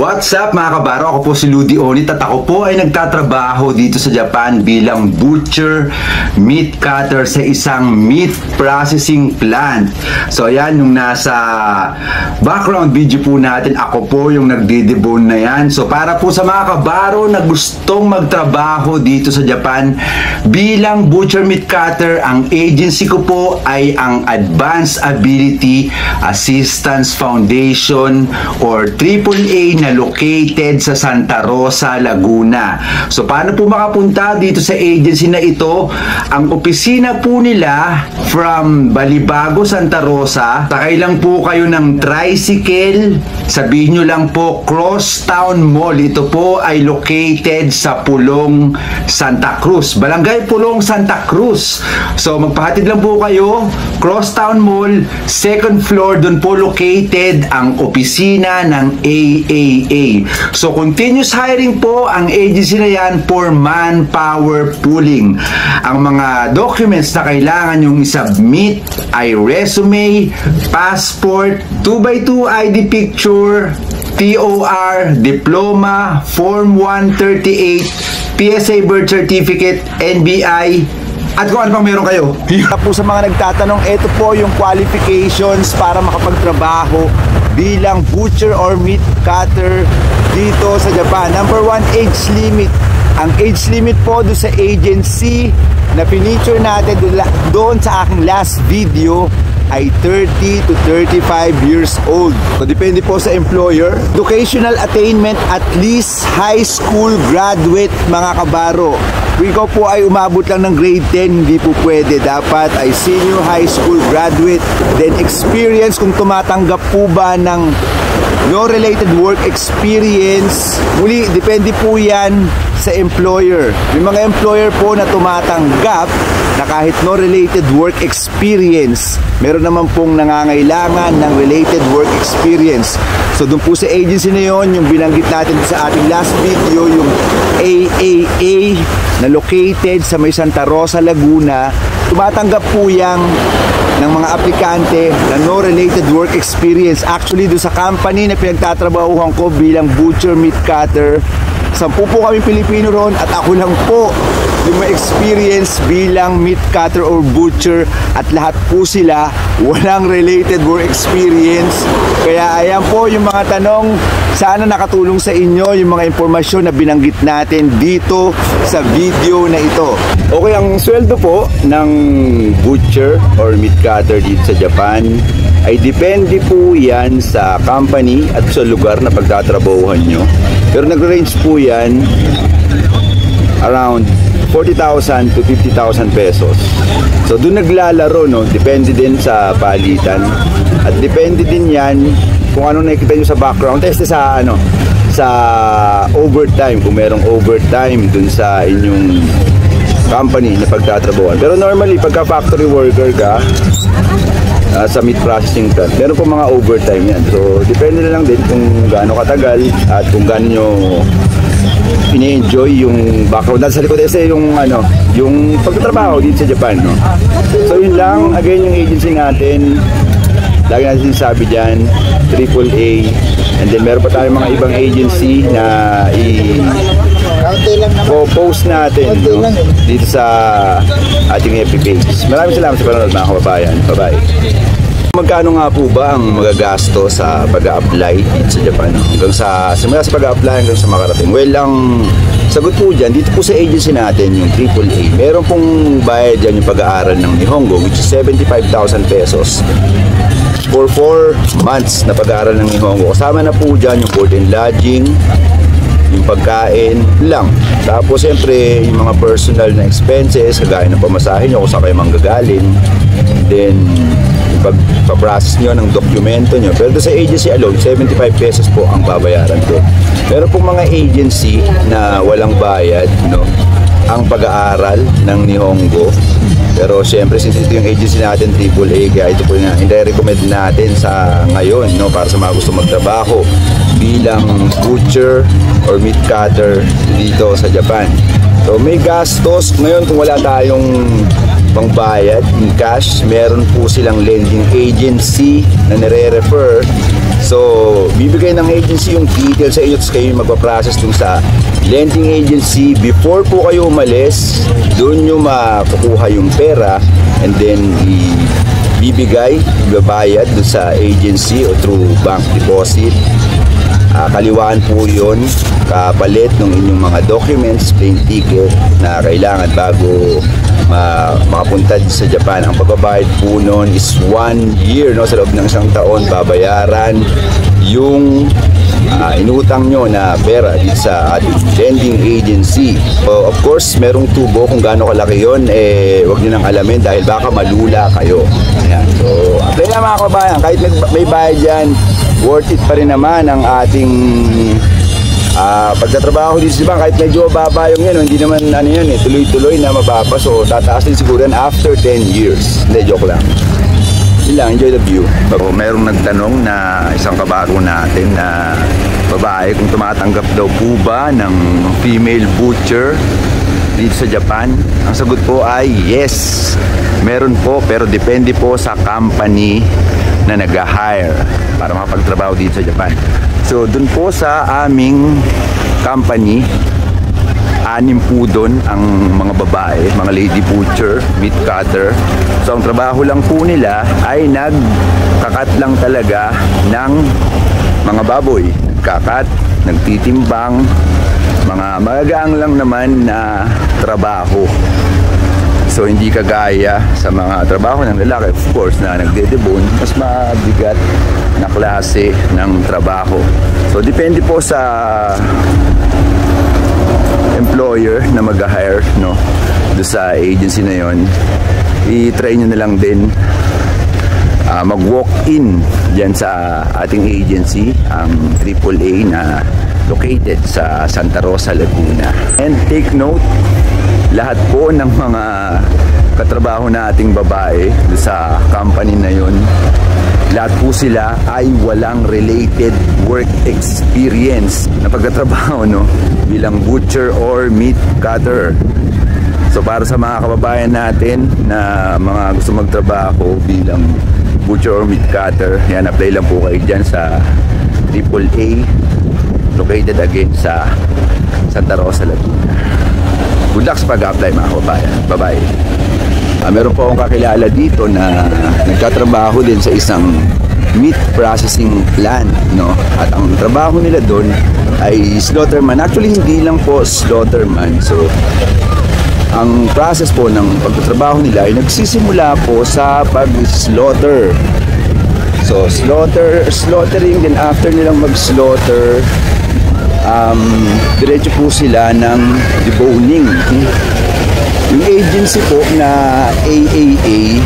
What's up mga kabaro? Ako po si Ludi Onit at ako po ay nagtatrabaho dito sa Japan bilang butcher, meat cutter sa isang meat processing plant. So ayan, yung nasa background video po natin, ako po yung nagde-debone na yan. So para po sa mga kabaro na gustong magtrabaho dito sa Japan bilang butcher meat cutter, ang agency ko po ay ang Advanced Ability Assistance Foundation or AAA na located sa Santa Rosa, Laguna. So paano po makapunta dito sa agency na ito? Ang opisina po nila from Balibago, Santa Rosa. Sakay lang po kayo ng tricycle. Sabihin nyo lang po Crosstown Mall. Ito po ay located sa Pulong, Santa Cruz. Barangay Pulong, Santa Cruz. So magpahatid lang po kayo. Crosstown Mall, second floor, doon po located ang opisina ng AAA. So continuous hiring po ang agency na yan for manpower pooling. Ang mga documents na kailangan yung isubmit ay resume, passport, 2x2 ID picture, TOR, diploma, Form 138, PSA birth certificate, NBI, at kung ano pang meron kayo. Po sa mga nagtatanong, ito po yung qualifications para makapagtrabaho bilang butcher or meat cutter dito sa Japan. Number 1, age limit. Ang age limit po doon sa agency na pinicture natin doon sa aking last video ay 30 to 35 years old. So depende po sa employer. Educational attainment, at least high school graduate mga kabaro. Kung ikaw po ay umabot lang ng grade 10, hindi po pwede. Dapat ay senior high school graduate. Then experience, kung tumatanggap po ba ng no related work experience. Muli, depende po yan sa employer. Yung mga employer po na tumatanggap na kahit no related work experience, meron naman pong nangangailangan ng related work experience. So doon po sa agency na yon, yung binanggit natin sa ating last video, yung AAA na located sa may Santa Rosa, Laguna, tumatanggap po yang ng mga aplikante na no related work experience. Actually, doon sa company na pinagtatrabahuhan ko bilang butcher meat cutter, 10 po kami Pilipino ron at ako lang po yung may experience bilang meat cutter or butcher, at lahat po sila walang related work experience. Kaya ayan po yung mga tanong. Sana nakatulong sa inyo yung mga impormasyon na binanggit natin dito sa video na ito. Okay, ang sweldo po ng butcher or meat cutter dito sa Japan ay depende po yan sa company at sa lugar na pagtatrabahuhan nyo. Pero nag-range po yan around 40,000 to 50,000 pesos. So doon naglalaro, no? Depende din sa palitan. At depende din yan kung ano nakikita nyo sa background. Test sa sa overtime, kung merong overtime dun sa inyong company na pagtatrabahuan. Pero normally, pagka factory worker ka sa meat processing plant, meron po mga overtime yan. So depende na lang din kung gaano katagal at kung gaano nyo ini-enjoy yung background. Sa likod kasi yung yung pagtatrabaho dito sa Japan, no? So yun lang, again, yung agency natin, lagi natin sinasabi dyan, AAA. And then meron pa tayong mga ibang agency na i-post natin, no, dito sa ating FB page. Maraming salamat sa panonood mga kababayan. Bye-bye. Magkano nga po ba ang magagasto sa pag-a-apply dito sa Japan? Hanggang simula sa pag-a-apply hanggang sa makarating. Well, ang sagot po dyan, dito po sa agency natin, yung AAA, meron pong bayad dyan yung pag-aaral ng Nihongo, which is 75,000 pesos for 4 months na pag-aaral ng Nihongo. Kasama na po dyan yung board and lodging, yung pagkain lang. Tapos siyempre yung mga personal na expenses, kagaya ng pamasahe nyo kung saan kayo manggagaling. Then pag-process nyo ng dokumento nyo. Pero sa agency alone, 75 pesos po ang babayaran doon. Meron pong mga agency na walang bayad, no, ang pag-aaral ng Nihongo. Pero siyempre, since ito yung agency natin, AAA, kaya ito po yung i-recommend natin sa ngayon, no, para sa mga gusto magtrabaho bilang butcher or meat cutter dito sa Japan. So may gastos ngayon kung wala tayong pangbayad in cash. Meron po silang lending agency na nire-refer. So, bibigay ng agency yung details sa inyo, tapos kayo yung magpaprocess dun sa lending agency. Before po kayo umalis, doon nyo makukuha yung pera, and then babayad dun sa agency o through bank deposit. Kaliwaan po yun, kapalit ng inyong mga documents, plane ticket na kailangan bago makapunta sa Japan. Ang pagbabayad po nun is 1 year, no? Sa loob ng isang taon, babayaran yung inutang nyo na pera dito sa ating lending agency. So, of course, merong tubo kung gaano kalaki yun, wag nyo nang alamin dahil baka malula kayo. Ayan. So, apply na mga kabayan, kahit may bayad yan, worth it pa rin naman ang ating pagtatrabaho dito sa bank. Kahit medyo mababa yung yan, hindi naman tuloy-tuloy na mababa. So, tataas din siguro yan after 10 years. Hindi, joke lang. Enjoy the view. So, mayroong nagtanong na isang kabago natin na babae kung tumatanggap daw po ba ng female butcher dito sa Japan. Ang sagot po ay yes, meron po, pero depende po sa company na nag-hire para makapagtrabaho dito sa Japan. So dun po sa aming company, 6 po doon ang mga babae, mga lady butcher, meat cutter. So ang trabaho lang po nila ay nagkakat lang talaga ng mga baboy. Kakat, nagtitimbang, mga magagaang lang naman na trabaho. So hindi kagaya sa mga trabaho ng lalaki, of course, na nagde-debone, mas mabigat na klase ng trabaho. So depende po sa employer na mag-hire, no, do sa agency na yon. I-try nyo na lang din mag-walk-in dyan sa ating agency, ang AAA na located sa Santa Rosa, Laguna. And take note, lahat po ng mga katrabaho nating babae sa company na yon, lahat po sila ay walang related work experience na pagkatrabaho, no, bilang butcher or meat cutter. So para sa mga kababayan natin na mga gusto magtrabaho bilang butcher or meat cutter, yan, apply lang po kayo dyan sa AAA, located again sa Santa Rosa, Laguna. Good luck sa pag-apply mga kababayan. Bye-bye. Meron po akong kakilala dito na nagtatrabaho din sa isang meat processing plant, no? At ang trabaho nila doon ay slaughterman. Actually, hindi lang po slaughterman. So, ang process po ng pagtatrabaho nila ay nagsisimula po sa pag-slaughter. So, slaughtering, then after nilang mag-slaughter, diretso po sila ng deboning. Yung agency po na AAA,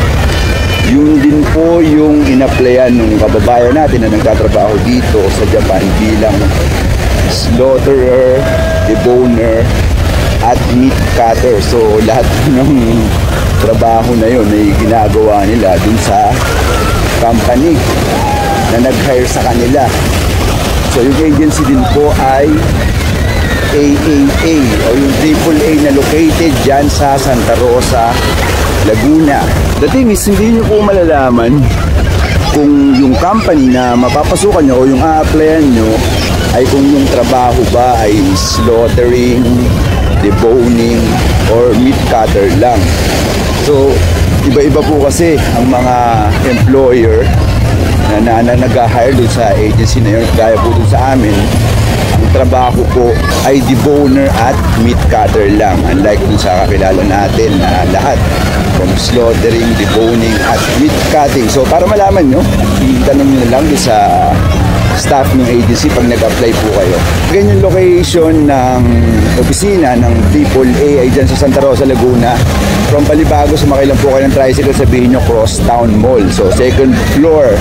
yun din po yung in-applyan ng kababayan natin na nagtatrabaho dito sa Japan bilang slaughterer, deboner, at meat cutter. So lahat ng trabaho na yun ay ginagawa nila dun sa company na nag-hire sa kanila. So yung agency din po ay AAA o yung AAA na located dyan sa Santa Rosa, Laguna. The thing is, hindi nyo po malalaman kung yung company na mapapasukan nyo o yung a-applyan nyo ay kung yung trabaho ba ay slaughtering, deboning, or meat cutter lang. So, iba-iba po kasi ang mga employer na nag-hire doon sa agency na yun. Gaya po doon sa amin, ang trabaho ko ay deboner at meat cutter lang. Unlike dun sa kakilala natin na lahat from slaughtering, deboning at meat cutting. So para malaman nyo, itanong nyo lang sa staff ng agency pag nag-apply po kayo. Ganyan yung location ng opisina ng AAA ay dyan sa Santa Rosa, Laguna. From Balibago, sumakay lang po kayo ng tricycle, sabihin nyo Crosstown Mall. So second floor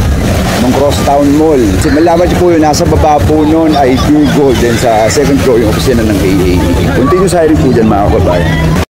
ng Crosstown Mall. So malaman nyo po yun, nasa baba po nun ay Pure Gold. Then sa second floor yung opisina ng AAA. Continue sa hiring po dyan mga kababayan.